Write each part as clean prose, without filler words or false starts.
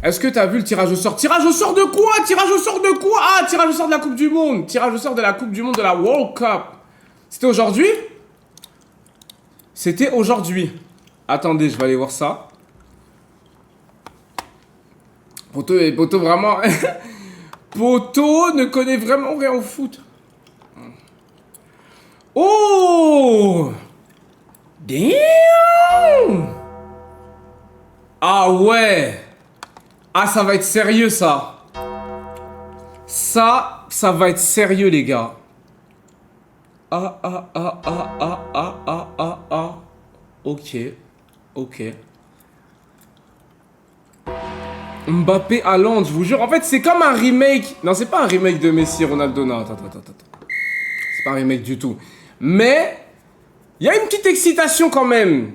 Est-ce que t'as vu le tirage au sort? Tirage au sort de quoi? Tirage au sort de quoi? Ah, tirage au sort de la Coupe du Monde. Tirage au sort de la Coupe du Monde de la World Cup. C'était aujourd'hui? C'était aujourd'hui. Attendez, je vais aller voir ça. Poto vraiment... Poto ne connaît vraiment rien au foot. Oh! Damn! Ah ouais! Ah, ça va être sérieux, ça. Ça va être sérieux, les gars. Ah. Ok. Mbappé Haaland, je vous jure. En fait, c'est comme un remake. Non, c'est pas un remake de Messi Ronaldo. Non, attends. C'est pas un remake du tout. Mais, il y a une petite excitation quand même.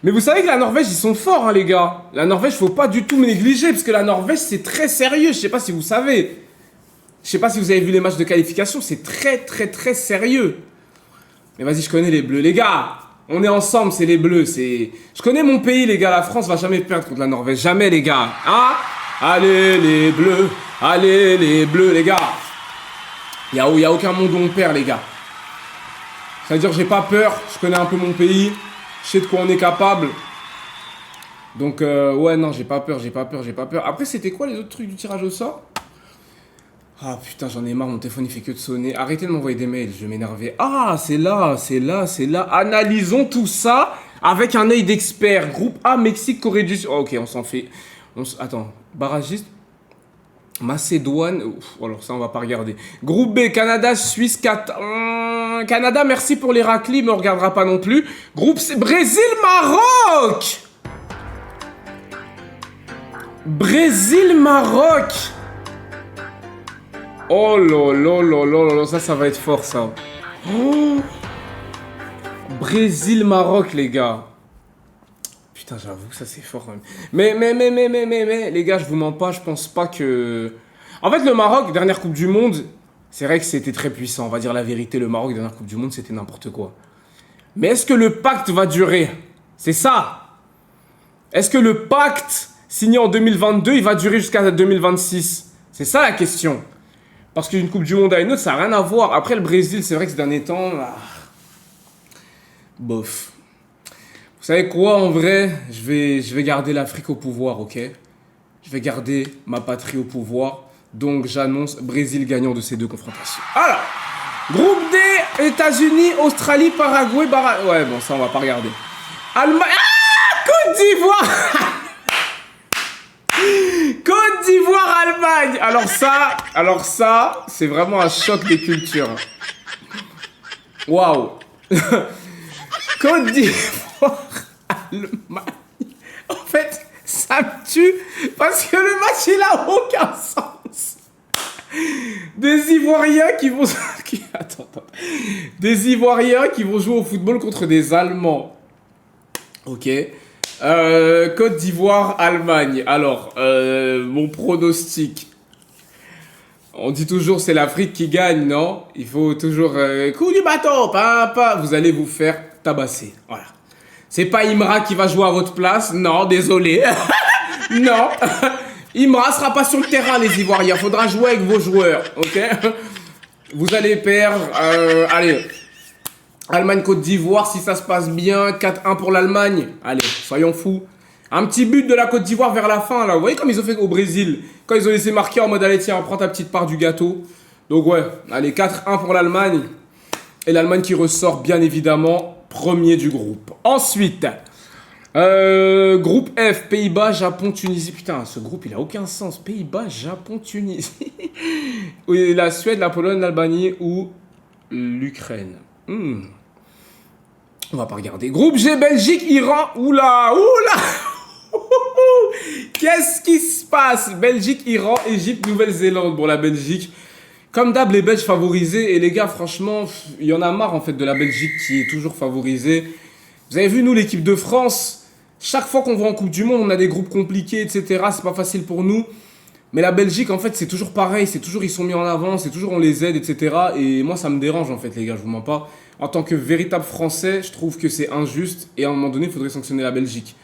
Mais vous savez que la Norvège, ils sont forts, hein, les gars. La Norvège, faut pas du tout négliger, parce que la Norvège, c'est très sérieux. Je sais pas si vous savez. Je sais pas si vous avez vu les matchs de qualification. C'est très sérieux. Mais vas-y, je connais les Bleus. Les gars, on est ensemble, c'est les Bleus. Je connais mon pays, les gars. La France va jamais perdre contre la Norvège. Jamais, les gars. Hein? Allez, les Bleus. Allez, les Bleus, les gars. Y a aucun monde où on perd, les gars. C'est-à-dire, j'ai pas peur. Je connais un peu mon pays. Je sais de quoi on est capable. Donc, ouais, non, j'ai pas peur. Après, c'était quoi les autres trucs du tirage au sort? Ah, putain, j'en ai marre, mon téléphone, il fait que de sonner. Arrêtez de m'envoyer des mails, je vais m'énerver. Ah, c'est là. Analysons tout ça avec un œil d'expert. Groupe A, Mexique, Corée du Sud. Oh, ok, on s'en fait. Attends, barragiste. Macédoine. Ouf, alors ça, on va pas regarder. Groupe B, Canada, Suisse, Canada, merci pour les raclis, mais on regardera pas non plus. Groupe C, Brésil, Maroc. Oh là, ça va être fort, ça. Oh. Brésil-Maroc, les gars. Putain, j'avoue que ça, c'est fort, quand même. Mais, les gars, je vous mens pas, je pense pas que... En fait, le Maroc, dernière Coupe du Monde, c'est vrai que c'était très puissant. On va dire la vérité, le Maroc, dernière Coupe du Monde, c'était n'importe quoi. Mais est-ce que le pacte va durer? C'est ça. Est-ce que le pacte signé en 2022, il va durer jusqu'à 2026? C'est ça, la question. Parce qu'une Coupe du Monde à une autre, ça n'a rien à voir. Après, le Brésil, c'est vrai que ces derniers temps... bof. Vous savez quoi, en vrai, je vais garder l'Afrique au pouvoir, ok? Je vais garder ma patrie au pouvoir. Donc, j'annonce Brésil gagnant de ces deux confrontations. Alors, groupe D, États-Unis, Australie, Paraguay, Ouais, bon, ça, on va pas regarder. Allemagne... Ah, Côte d'Ivoire. Côte d'Ivoire, Allemagne. Alors ça, c'est vraiment un choc des cultures. Waouh. Côte d'Ivoire, Allemagne. En fait, ça me tue parce que le match, il a aucun sens. Des Ivoiriens qui vont... Attends. Des Ivoiriens qui vont jouer au football contre des Allemands. Ok. Côte d'Ivoire, Allemagne. Alors, mon pronostic. On dit toujours c'est l'Afrique qui gagne, non? Il faut toujours... coup du bateau, pas. Vous allez vous faire tabasser. Voilà. C'est pas Imra qui va jouer à votre place. Non, désolé. Non. Imra sera pas sur le terrain, les Ivoiriens. Faudra jouer avec vos joueurs, ok? Vous allez perdre... allez... Allemagne-Côte d'Ivoire, si ça se passe bien, 4-1 pour l'Allemagne. Allez, soyons fous. Un petit but de la Côte d'Ivoire vers la fin, là. Vous voyez comme ils ont fait au Brésil? Quand ils ont laissé marquer en mode, allez, tiens, prends ta petite part du gâteau. Donc ouais, allez, 4-1 pour l'Allemagne. Et l'Allemagne qui ressort, bien évidemment, premier du groupe. Ensuite, groupe F, Pays-Bas, Japon, Tunisie. Putain, ce groupe, il a aucun sens. Pays-Bas, Japon, Tunisie. Oui, la Suède, la Pologne, l'Albanie ou l'Ukraine. On va pas regarder. Groupe G, Belgique, Iran. Oula. Qu'est-ce qui se passe? Belgique, Iran, Égypte, Nouvelle-Zélande. Bon, la Belgique, comme d'hab, les Belges favorisés. Et les gars, franchement, il y en a marre en fait de la Belgique qui est toujours favorisée. Vous avez vu, nous, l'équipe de France, chaque fois qu'on va en Coupe du Monde, on a des groupes compliqués, etc. C'est pas facile pour nous. Mais la Belgique, en fait, c'est toujours pareil. C'est toujours, ils sont mis en avant, c'est toujours, on les aide, etc. Et moi, ça me dérange, en fait, les gars, je vous mens pas. En tant que véritable Français, je trouve que c'est injuste. Et à un moment donné, il faudrait sanctionner la Belgique.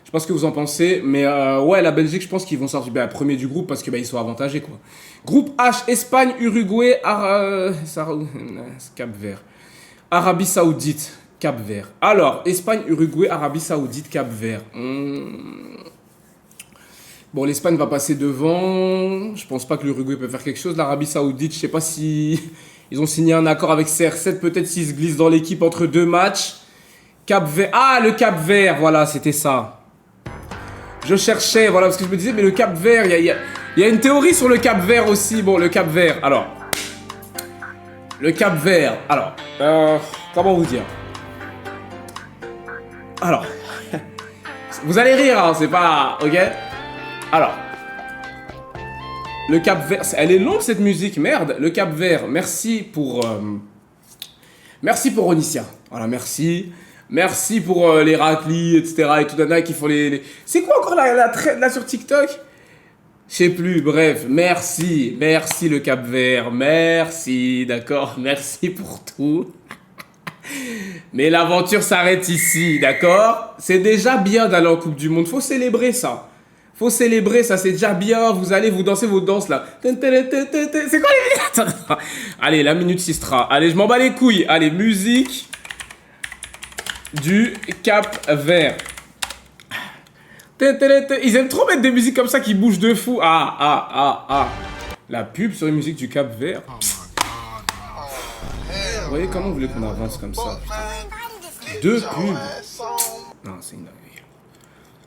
sais pas ce que vous en pensez, mais ouais, la Belgique, je pense qu'ils vont sortir premier du groupe parce que ils sont avantagés, quoi. Groupe H, Espagne, Uruguay, Cap-Vert. Arabie Saoudite, Cap-Vert. Alors, Espagne, Uruguay, Arabie Saoudite, Cap-Vert. Bon, l'Espagne va passer devant. Je pense pas que l'Uruguay peut faire quelque chose. L'Arabie Saoudite, je sais pas si ils ont signé un accord avec CR7. Peut-être s'ils se glissent dans l'équipe entre 2 matchs. Cap-Vert. Ah, le Cap-Vert, voilà, c'était ça. Je cherchais, voilà, parce que je me disais, mais le Cap-Vert, il y a une théorie sur le Cap-Vert aussi. Bon, le Cap-Vert, alors. Le Cap-Vert, alors. Comment vous dire? Alors. Vous allez rire, hein, c'est pas... Ok? Alors. Le Cap-Vert, elle est longue cette musique, merde. Le Cap-Vert, merci pour Onicia. Voilà, merci. Merci pour les raclis, etc. Et tout d'un qui font les... C'est quoi encore la traîne là sur TikTok? Je sais plus, bref. Merci le Cap-Vert. Merci, d'accord. Merci pour tout. Mais l'aventure s'arrête ici, d'accord? C'est déjà bien d'aller en Coupe du Monde. Faut célébrer ça. Faut célébrer ça, c'est déjà bien. Vous allez vous danser vos danses là. C'est quoi les minutes? Allez, la minute Sistra. Allez, je m'en bats les couilles. Allez, musique du Cap-Vert. Ils aiment trop mettre des musiques comme ça qui bougent de fou. La pub sur les musiques du Cap-Vert. Vous voyez comment vous voulez qu'on avance comme ça? 2 pubs. Non, c'est une dinguerie.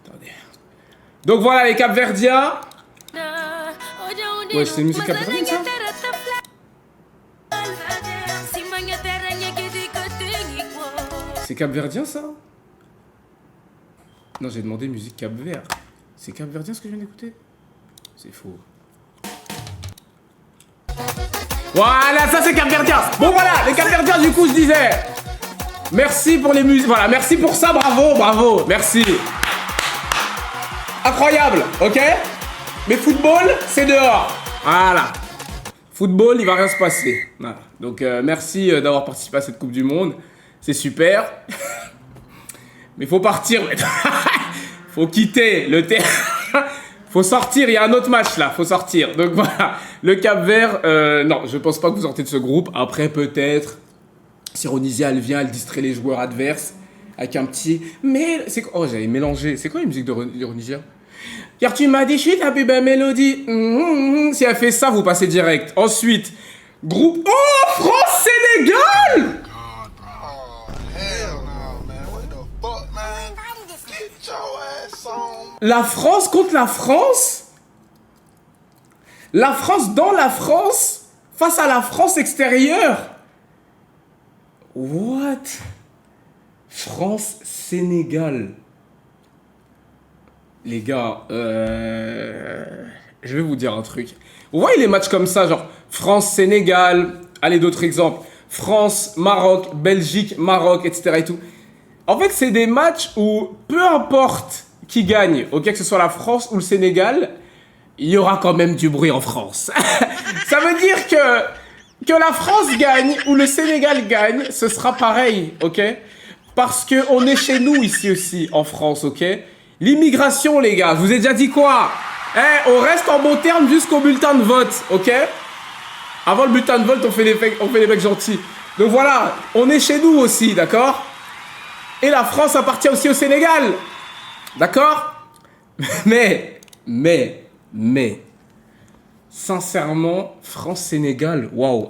Attendez. Donc voilà les Cap-Verdiens. Ouais, c'est une musique capverdienne ça? C'est Cap-Verdien ça? Non, j'ai demandé musique Cap-Vert. C'est Cap-Verdien ce que je viens d'écouter? C'est faux. Voilà, ça c'est Cap-Verdien. Bon voilà, les Cap-Verdiens du coup je disais. Merci pour les musiques. Voilà, merci pour ça, bravo, merci. Incroyable, ok? Mais football, c'est dehors. Voilà. Football, il va rien se passer. Voilà. Donc merci d'avoir participé à cette Coupe du Monde. C'est super. Mais faut partir. Faut quitter le terrain. Faut sortir, il y a un autre match là, faut sortir. Donc voilà, le Cap-Vert, non, je pense pas que vous sortez de ce groupe. Après, peut-être, si Ronisia, elle vient, elle distrait les joueurs adverses avec un petit... Mais, c'est quoi? Oh, j'avais mélangé. C'est quoi la musique de Ronisia? Car tu m'as dit, je suis ta plus belle mélodie. Si elle fait ça, vous passez direct. Ensuite, groupe... Oh, France-Sénégal! La France contre la France? La France dans la France? Face à la France extérieure? What? France-Sénégal. Les gars, je vais vous dire un truc. Vous voyez les matchs comme ça, genre France-Sénégal, allez d'autres exemples. France-Maroc, Belgique-Maroc, etc. et tout. En fait, c'est des matchs où peu importe qui gagne, ok, que ce soit la France ou le Sénégal, il y aura quand même du bruit en France. Ça veut dire que la France gagne ou le Sénégal gagne, ce sera pareil, ok? Parce qu'on est chez nous ici aussi, en France, ok? L'immigration, les gars, je vous ai déjà dit quoi? On reste en bon terme jusqu'au bulletin de vote, ok? Avant le bulletin de vote, on fait les mecs gentils. Donc voilà, on est chez nous aussi, d'accord? Et la France appartient aussi au Sénégal. D'accord? Mais, sincèrement, France-Sénégal, waouh.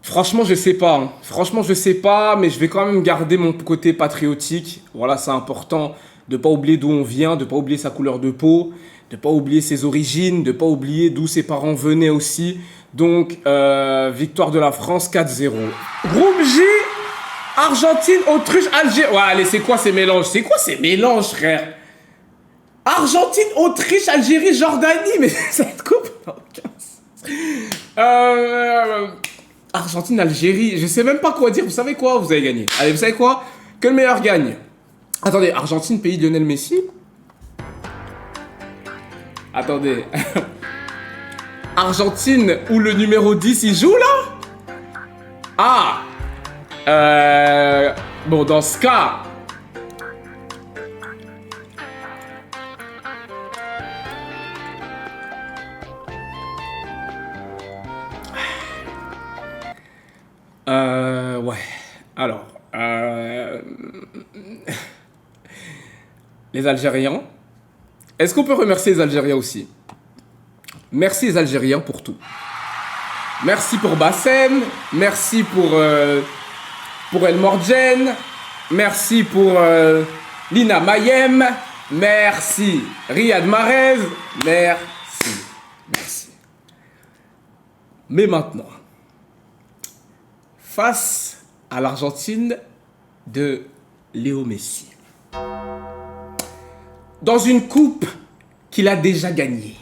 Franchement, je sais pas. Hein. Franchement, je sais pas, mais je vais quand même garder mon côté patriotique. Voilà, c'est important de pas oublier d'où on vient, de pas oublier sa couleur de peau, de pas oublier ses origines, de pas oublier d'où ses parents venaient aussi. Donc, victoire de la France 4-0. Groupe J, Argentine, Autriche, Algérie. Ouais, allez, c'est quoi ces mélanges? C'est quoi ces mélanges, frère? Argentine, Autriche, Algérie, Jordanie. Mais cette coupe n'a aucun sens. Argentine, Algérie. Je sais même pas quoi dire. Vous savez quoi? Vous avez gagné. Allez, vous savez quoi? Que le meilleur gagne. Attendez, Argentine, pays de Lionel Messi. Attendez. Argentine, où le numéro 10, il joue, là? Ah. Bon, dans ce cas... Ouais. Alors, les Algériens. Est-ce qu'on peut remercier les Algériens aussi? Merci les Algériens pour tout. Merci pour Bassem. Merci pour El Mordjen. Merci pour Lina Mayem. Merci Riyad Mahrez. Merci. Mais maintenant, face à l'Argentine de Léo Messi, dans une coupe qu'il a déjà gagnée,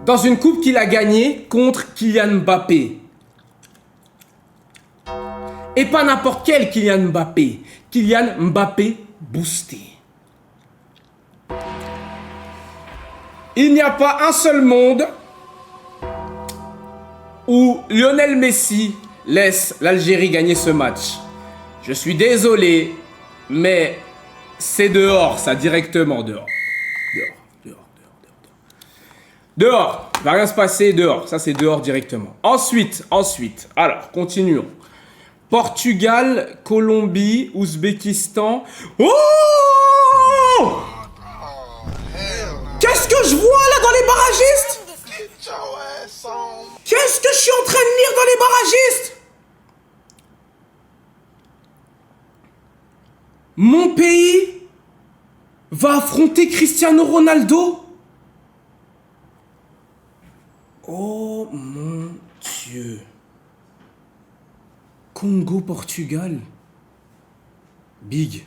dans une coupe qu'il a gagnée contre Kylian Mbappé, et pas n'importe quel Kylian Mbappé boosté. Il n'y a pas un seul monde où Lionel Messi laisse l'Algérie gagner ce match. Je suis désolé, mais c'est dehors, ça, directement, dehors. Dehors, il va rien se passer, dehors. Ça, c'est dehors directement. Ensuite, alors, continuons. Portugal, Colombie, Ouzbékistan. Oh! Qu'est-ce que je vois là dans les barragistes? Qu'est-ce que je suis en train de lire dans les barragistes? Mon pays va affronter Cristiano Ronaldo? Oh mon Dieu. Congo-Portugal. Big,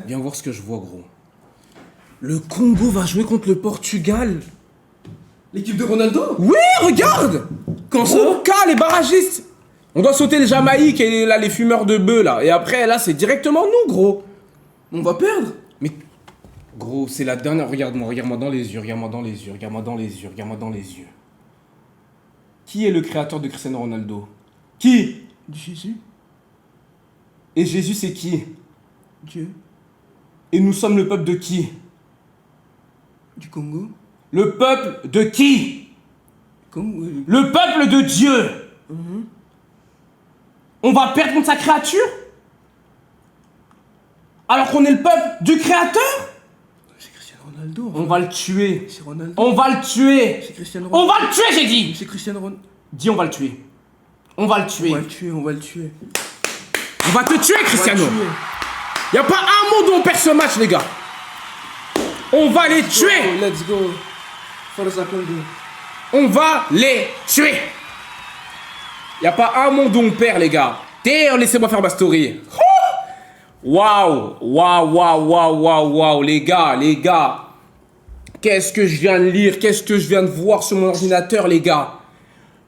viens voir ce que je vois, gros. Le Congo va jouer contre le Portugal. L'équipe de Ronaldo? Oui, regarde. Quand ça? Au cas, les barragistes. On doit sauter le Jamaïque et là, les fumeurs de bœufs, là. Et après, là, c'est directement nous, gros. On va perdre? Mais, gros, c'est la dernière... Regarde-moi dans les yeux. Qui est le créateur de Cristiano Ronaldo? Qui? Jésus. Et Jésus, c'est qui? Dieu. Et nous sommes le peuple de qui? Du Congo. Le peuple de qui? Congo. Le peuple de Dieu. On va perdre contre sa créature? Alors qu'on est le peuple du créateur? C'est Cristiano Ronaldo. On va le tuer. C'est Ronaldo. On va le tuer. C'est Cristiano On Ronaldo. va le tuer, j'ai dit. C'est Cristiano Ronaldo. Dis, on va le tuer. On va le tuer. On va le tuer, on va le tuer. On va te tuer, Cristiano. On va le tuer. Y a pas un mot où on perd ce match, les gars. On va les tuer. Go, let's go. Forza Congo. On va les tuer. Y a pas un monde où on perd, les gars. Laissez-moi faire ma story. Waouh, les gars. Qu'est-ce que je viens de lire? Qu'est-ce que je viens de voir sur mon ordinateur, les gars?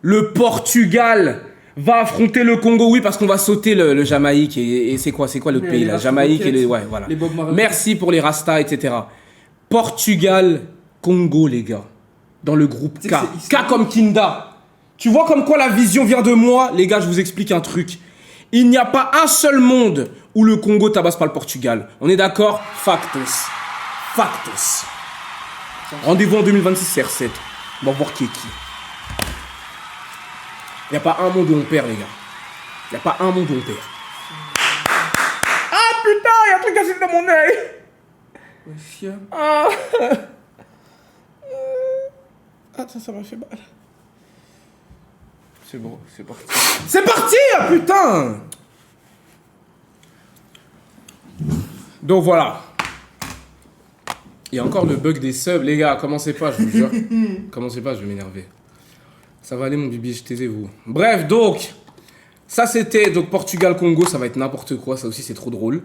Le Portugal va affronter le Congo, oui, parce qu'on va sauter le Jamaïque et c'est quoi le pays là? Jamaïque et les... Ouais, voilà. Les Bob Marley. Merci pour les Rastas, etc. Portugal, Congo, les gars. Dans le groupe K. K comme Kinda. Tu vois comme quoi la vision vient de moi? Les gars, je vous explique un truc. Il n'y a pas un seul monde où le Congo tabasse pas le Portugal. On est d'accord? Factos. Rendez-vous en 2026 CR7. On va voir qui est qui. Il n'y a pas un monde où on perd, les gars. Il n'y a pas un monde où on perd. Ah putain, il y a un truc cassé dans mon œil. Ouais, chien. Ah. Attends, ça m'a fait mal. C'est bon, c'est parti. C'est parti, ah, putain. Donc voilà. Il y a encore le bug des subs. Les gars, commencez pas, je vous jure. Commencez pas, je vais m'énerver. Ça va aller, mon bibi, taisez-vous. Bref, donc, ça c'était donc Portugal-Congo, ça va être n'importe quoi, ça aussi c'est trop drôle.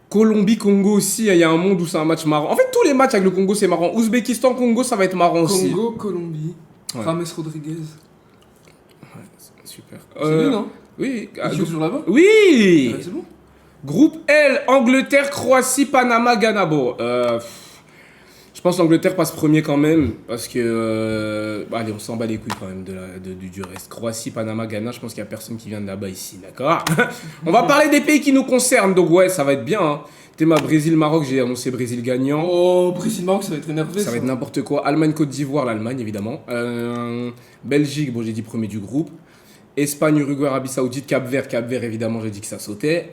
Colombie-Congo aussi, il y a un monde où c'est un match marrant. En fait, tous les matchs avec le Congo, c'est marrant. Ouzbékistan-Congo, ça va être marrant aussi. Congo, Colombie. Ouais. James Rodriguez. Ouais, super. C'est lui, non? Oui. Il joue toujours là-bas? Oui. C'est bon? Groupe L, Angleterre, Croatie, Panama, Ghana. Bon, je pense que l'Angleterre passe premier quand même, parce que... allez, on s'en bat les couilles quand même du reste. Croatie, Panama, Ghana, je pense qu'il n'y a personne qui vient de là-bas ici, d'accord? On va parler des pays qui nous concernent, donc ouais, ça va être bien. Hein. Théma Brésil-Maroc, j'ai annoncé Brésil gagnant. Oh, Brésil-Maroc, ça va être énervé. Ça va être n'importe quoi. Allemagne-Côte d'Ivoire, l'Allemagne évidemment. Belgique, bon j'ai dit premier du groupe. Espagne, Uruguay, Arabie Saoudite, Cap-Vert. Cap-Vert, évidemment, j'ai dit que ça sautait.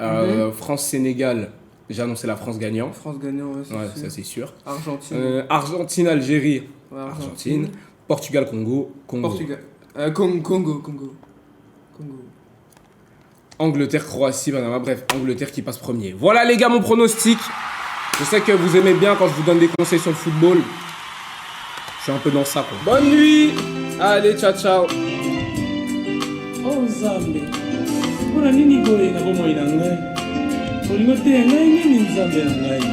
France-Sénégal, j'ai annoncé la France gagnant. France gagnant, ouais, Ouais, ça c'est sûr. Argentine. Argentine, Algérie, Ouais, Argentine. Portugal, Congo, Congo. Portugal. Congo. Angleterre, Croatie, Panama, bref, Angleterre qui passe premier. Voilà les gars, mon pronostic. Je sais que vous aimez bien quand je vous donne des conseils sur le football. Je suis un peu dans ça, quoi. Bonne nuit. Allez, ciao, ciao. Oh Nzambe, mpona nini boye na bomoi na ngai? Olingo te ngai nini Nzambe na ngai?